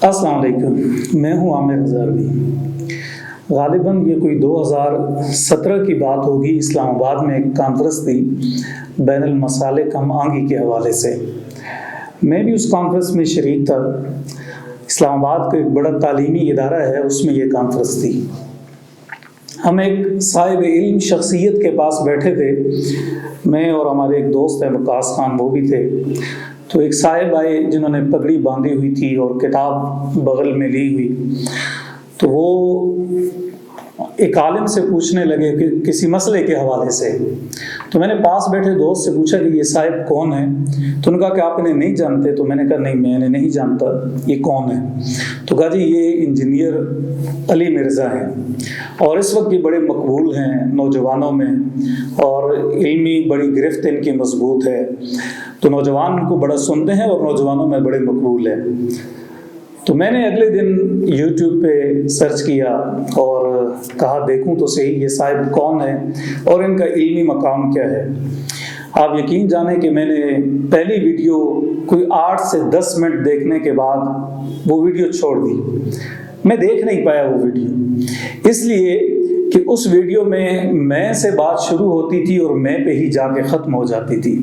السلام علیکم، میں ہوں عامر ہزاروی۔ غالباً یہ کوئی 2017 کی بات ہوگی۔ اسلام آباد میں ایک کانفرنس تھی بین المسالک ہم آہنگی کے حوالے سے۔ میں بھی اس کانفرنس میں شریک تھا۔ اسلام آباد کا ایک بڑا تعلیمی ادارہ ہے، اس میں یہ کانفرنس تھی۔ ہم ایک صاحب علم شخصیت کے پاس بیٹھے تھے، میں اور ہمارے ایک دوست ہیں وقاص خان، وہ بھی تھے۔ تو ایک صاحب آئے جنہوں نے پگڑی باندھی ہوئی تھی اور کتاب بغل میں لی ہوئی، تو وہ ایک عالم سے پوچھنے لگے کہ کسی مسئلے کے حوالے سے۔ تو میں نے پاس بیٹھے دوست سے پوچھا کہ یہ صاحب کون ہے؟ تو انہوں نے کہا کہ آپ انہیں نہیں جانتے؟ تو میں نے کہا نہیں، میں انہیں نہیں جانتا، یہ کون ہے؟ تو کہا جی یہ انجینئر علی مرزا ہیں، اور اس وقت یہ بڑے مقبول ہیں نوجوانوں میں، اور علمی بڑی گرفت ان کی مضبوط ہے، تو نوجوان ان کو بڑا سنتے ہیں اور نوجوانوں میں بڑے مقبول ہیں۔ تو میں نے اگلے دن یوٹیوب پہ سرچ کیا اور کہا دیکھوں تو صحیح یہ صاحب کون ہے اور ان کا علمی مقام کیا ہے۔ آپ یقین جانیں کہ میں نے پہلی ویڈیو کوئی 8 سے 10 منٹ دیکھنے کے بعد وہ ویڈیو چھوڑ دی۔ میں دیکھ نہیں پایا وہ ویڈیو، اس لیے کہ اس ویڈیو میں سے بات شروع ہوتی تھی اور میں پہ ہی جا کے ختم ہو جاتی تھی۔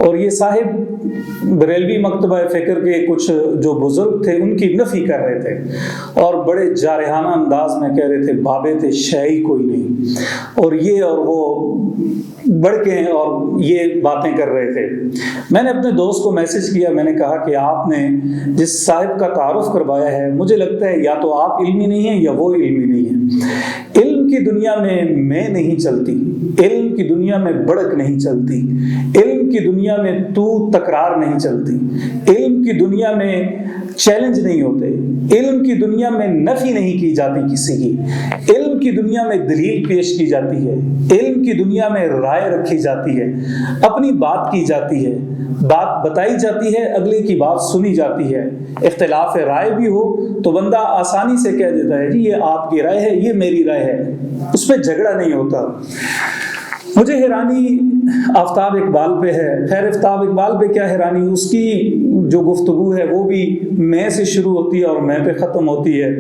اور یہ صاحب بریلوی مکتبہ فکر کے کچھ جو بزرگ تھے ان کی نفی کر رہے تھے، اور بڑے جارحانہ انداز میں کہہ رہے تھے بابے تھے شے ہی کوئی نہیں، اور یہ اور وہ بڑھ کے اور یہ باتیں کر رہے تھے۔ میں نے اپنے دوست کو میسج کیا، میں نے کہا کہ آپ نے جس صاحب کا تعارف کروایا ہے، مجھے لگتا ہے یا تو آپ علمی نہیں ہیں یا وہ علمی نہیں ہیں۔ علم کی دنیا میں نہیں چلتی، علم کی دنیا میں بڑک نہیں چلتی، علم کی دنیا میں تو تکرار نہیں چلتی، علم کی دنیا میں چیلنج نہیں ہوتے، علم کی دنیا میں نفی نہیں کی جاتی کسی کی، علم کی دنیا میں دلیل پیش کی جاتی ہے، علم کی دنیا میں رائے رکھی جاتی ہے، اپنی بات کی جاتی ہے، بات بتائی جاتی ہے، اگلے کی بات سنی جاتی ہے۔ اختلاف رائے بھی ہو تو بندہ آسانی سے کہہ دیتا ہے جی یہ آپ کی رائے ہے، یہ میری رائے ہے، اس پہ جھگڑا نہیں ہوتا۔ مجھے حیرانی آفتاب اقبال پہ ہے۔ خیر آفتاب اقبال پہ کیا حیرانی، اس کی جو گفتگو ہے وہ بھی میں سے شروع ہوتی ہے اور میں پہ ختم ہوتی ہے۔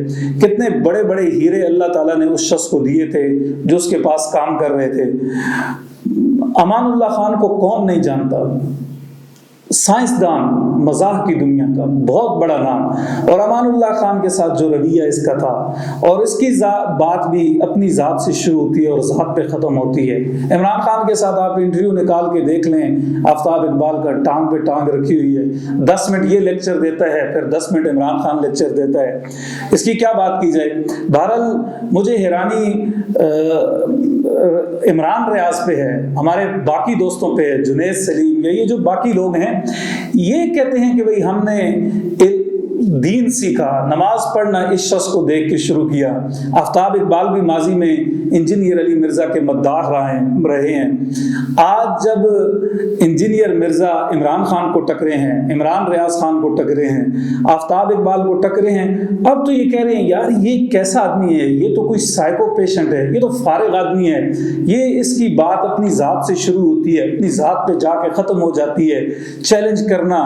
کتنے بڑے بڑے ہیرے اللہ تعالیٰ نے اس شخص کو دیے تھے جو اس کے پاس کام کر رہے تھے۔ امان اللہ خان کو کون نہیں جانتا؟ سائنسدان، مزاح کی دنیا کا بہت بڑا نام، اور امان اللہ خان کے ساتھ جو رویہ اس کا تھا، اور اس کی بات بھی اپنی ذات سے شروع ہوتی ہے اور ذات پہ ختم ہوتی ہے۔ عمران خان کے ساتھ آپ انٹرویو نکال کے دیکھ لیں، آفتاب اقبال کا ٹانگ پہ ٹانگ رکھی ہوئی ہے، 10 منٹ یہ لیکچر دیتا ہے، پھر 10 منٹ عمران خان لیکچر دیتا ہے، اس کی کیا بات کی جائے۔ بہرحال مجھے حیرانی عمران ریاض پہ ہے، ہمارے باقی دوستوں پہ ہے، جنید سلیم یا یہ جو باقی لوگ ہیں، یہ کہتے ہیں کہ بھئی ہم نے دین سیکھا، نماز پڑھنا اس شخص کو دیکھ کے شروع کیا۔ آفتاب اقبال بھی ماضی میں انجینئر علی مرزا کے مداح رہے ہیں۔ آج جب انجینئر مرزا عمران خان کو ٹکرے ہیں، عمران ریاض خان کو ٹکرے ہیں، آفتاب اقبال کو ٹکرے ہیں، اب تو یہ کہہ رہے ہیں یار یہ کیسا آدمی ہے، یہ تو کوئی سائیکو پیشنٹ ہے، یہ تو فارغ آدمی ہے، یہ اس کی بات اپنی ذات سے شروع ہوتی ہے، اپنی ذات پہ جا کے ختم ہو جاتی ہے۔ چیلنج کرنا،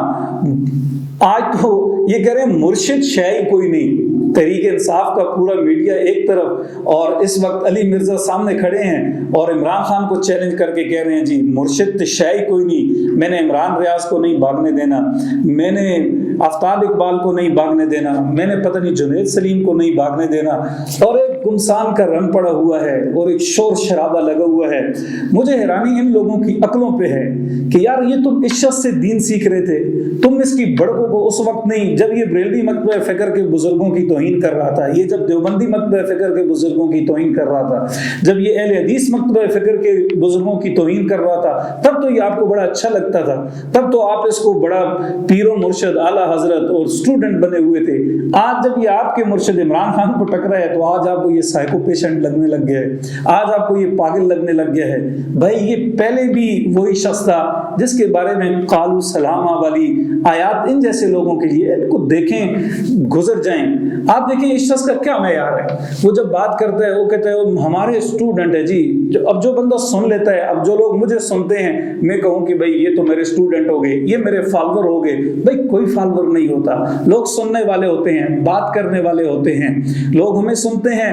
آج تو یہ کہہ رہے ہیں مرشد شے ہی کوئی نہیں۔ تحریک انصاف کا پورا میڈیا ایک طرف، اور اس وقت علی مرزا سامنے کھڑے ہیں اور عمران خان کو چیلنج کر کے کہہ رہے ہیں جی مرشد شے ہی کوئی نہیں، میں نے عمران ریاض کو نہیں بھاگنے دینا، میں نے آفتاب اقبال کو نہیں بھاگنے دینا، میں نے پتہ نہیں جنید سلیم کو نہیں بھاگنے دینا، اور ایک گمسان کا رنگ پڑا ہوا ہے اور ایک شور شرابہ لگا ہوا ہے۔ مجھے حیرانی ان لوگوں کی عقلوں پہ ہے کہ یار یہ تم اس شخص سے دین سیکھ رہے تھے، تم اس کی بڑکوں کو اس وقت نہیں جب یہ بریلوی مکتبہ فکر کے بزرگوں کی توہین کر رہا تھا، یہ جب دیوبندی مکتبہ فکر کے بزرگوں کی توہین کر رہا تھا، جب یہ اہل حدیث مکتبہ فکر کے بزرگوں کی توہین کر رہا تھا، تب تو یہ آپ کو بڑا اچھا لگتا تھا، تب تو آپ اس کو بڑا پیر و مرشد اعلیٰ حضرت اور اسٹوڈنٹ بنے ہوئے تھے۔ آج جب یہ آپ کے مرشد عمران خان کو ٹکرا ہے تو آج آپ کو یہ سائیکو پیشنٹ لگنے لگ گیا ہے، آج آپ کو یہ پاگل لگنے لگ گیا ہے۔ بھائی یہ پہلے بھی وہی شخص تھا جس کے بارے میں قالوا سلاما والی آیات ان جیسے لوگوں کے لیے، ان کو دیکھیں گزر جائیں۔ آپ دیکھیں اس شخص کا کیا معیار ہے، وہ جب بات کرتا ہے وہ کہتا ہے وہ ہمارے اسٹوڈنٹ ہے جی۔ اب جو بندہ سن لیتا ہے، اب جو لوگ مجھے سنتے ہیں، میں کہوں کہ بھائی یہ تو میرے اسٹوڈنٹ ہو گئے، یہ میرے فالوور ہو گئے، بھائی کوئی فالوور فالوور نہیں ہوتا. لوگ سننے والے ہوتے ہیں, بات کرنے والے ہوتے ہیں, لوگ ہمیں سنتے ہیں,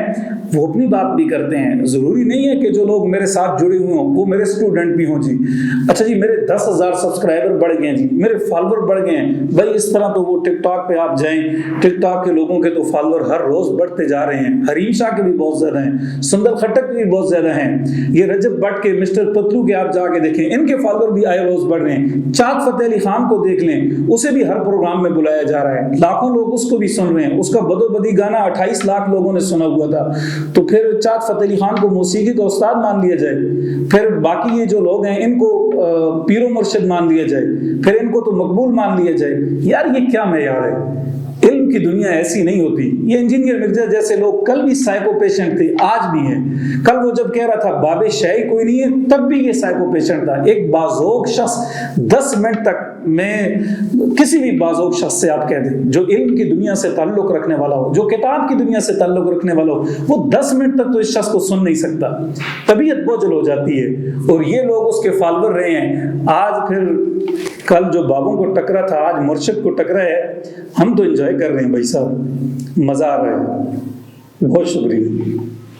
وہ اپنی بات بھی کرتے ہیں. ضروری نہیں ہے کہ جو لوگ میرے ساتھ جڑے ہوئے ہوں وہ میرے اسٹوڈنٹ بھی ہوں. جی اچھا جی میرے 10,000 سبسکرائبر بڑھ گئے ہیں, جی میرے فالوور بڑھ گئے ہیں. بھائی اس طرح تو وہ ٹک ٹاک پہ آپ جائیں, ٹک ٹاک کے لوگوں کے تو فالوور ہر روز بڑھتے جا رہے ہیں. حریم شاہ کے بھی بہت زیادہ ہیں, سندر خٹک کے بھی بہت زیادہ ہیں, یہ رجب بٹ کے, مسٹر پتلو کے آپ جا کے دیکھیں, ان کے فالوور بھی آئے روز بڑھ رہے ہیں. چاند فتح علی خان کو دیکھ لیں, اسے بھی ہر پروگرام میں بلایا جا رہا ہے, لاکھوں لوگ اس کو بھی سن رہے ہیں. اس کا بدو بدی گانا 28 لاکھ لوگوں نے سنا ہوا تھا. تو پھر چاند فتح علی خان کو موسیقی کا استاد مان لیا جائے, پھر باقی یہ جو لوگ ہیں ان کو پیر و مرشد مان لیا جائے, پھر ان کو تو مقبول مان لیا جائے. یار یہ کیا معیار ہے؟ علم کی دنیا ایسی نہیں ہوتی. یہ انجینئر مرزا جیسے لوگ کل بھی سائیکو پیشنٹ تھے, آج بھی ہیں. کل وہ جب کہہ رہا تھا باب شاہی کوئی نہیں ہے, تب بھی یہ سائیکو پیشنٹ تھا. ایک بازوق شخص 10 منٹ تک, میں کسی بھی بازوق شخص سے آپ کہہ دیں جو علم کی دنیا سے تعلق رکھنے والا ہو, جو کتاب کی دنیا سے تعلق رکھنے والا ہو, وہ 10 منٹ تک تو اس شخص کو سن نہیں سکتا. طبیعت بوجھل ہو جاتی ہے. اور یہ لوگ اس کے فالوور رہے ہیں. آج پھر کل جو بابوں کو ٹکرا تھا, آج مرشد کو ٹکرا ہے. ہم تو انجوائے کر رہے ہیں بھائی صاحب, مزہ آ رہا ہے. بہت شکریہ.